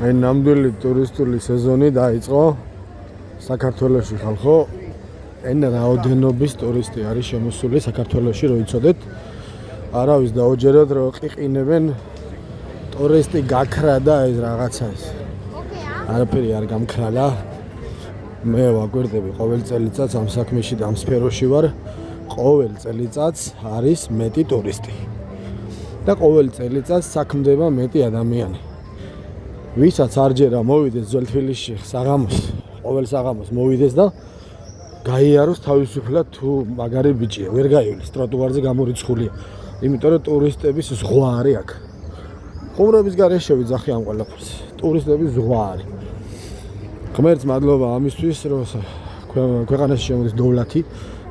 Აი ნამდვილი ტურისტული სეზონი დაიწყო საქართველოში ხალხო. Ენა რაოდენობის ტურისტი არის შემოსული საქართველოში, რო იცოდეთ. არავის დაუჯეროთ, რომ ყიყინებენ ტურისტი გაქრა და ეს რაღაცა ის. არაფერი არ გამქრალა. მე ვაგვირდები ყოველ წელიწადს ამ საქმეში და ამ სფეროში ვარ. ყოველ წელიწადს არის მეტი ტურისტი. და ყოველ წელიწადს საქმდება მეტი ადამიანი. ვისაც არჯერა მოვიდეს ძველ თბილისში საღამოს, ყოველ საღამოს მოვიდეს და გაიაროს თავისუფლად თუ მაგარი ბიჭია, ვერ გაივლის, ტროტუარზე გამორიცხულია. იმიტომ რომ ტურისტების ზღვა არის აქ. ხუმრობის გარეშე ვიძახი ამ ყველაფერს. ტურისტების ზღვა არის. ღმერთს მადლობა ამისთვის, რომ ქვეყანაში შემოდის დოვლათი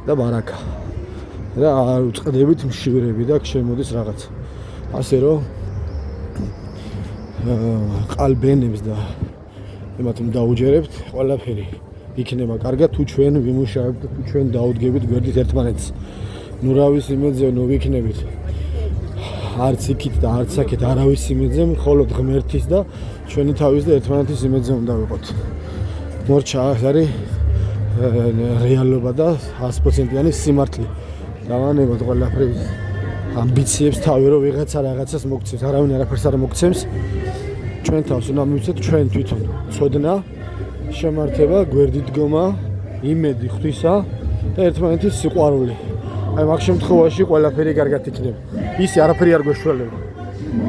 და ბარაკა. და არ უწყდებით მშივრები და შემოდის რაღაც. ასე რომ ყალბენებს და იმათ დაუჯერებთ, ყველაფერი იქნება კარგად თუ ჩვენ ვიმუშავებთ და თუ ჩვენ დაუდგებით გვერდით ერთმანეთს. ნუ რავის იმედზე ნუ ვიქნებით არც იქით და არც აქეთ არავის იმედზე, მხოლოდ ღმერთის და ჩვენი თავის და ერთმანეთის იმედზე უნდა ვიყოთ. მორჩა ეს არის რეალობა და 100%-იანი სიმართლე. დავანებოთ ყველაფრის ამბიციებს თავი რომ ვიღაცა რაღაცას მოგცემს, არავინ არაფერს არ მოგცემს. ჩვენ თავს უნდა მივცეთ ჩვენ თვითონ ცოდნა, შემართება, გვერდით დგომა, იმედი ღვთისა და ერთმანეთის სიყვარული. აი მაგ შემთხვევაში ყველაფერი კარგად იქნება. ისე არაფერი არ გვეშველება.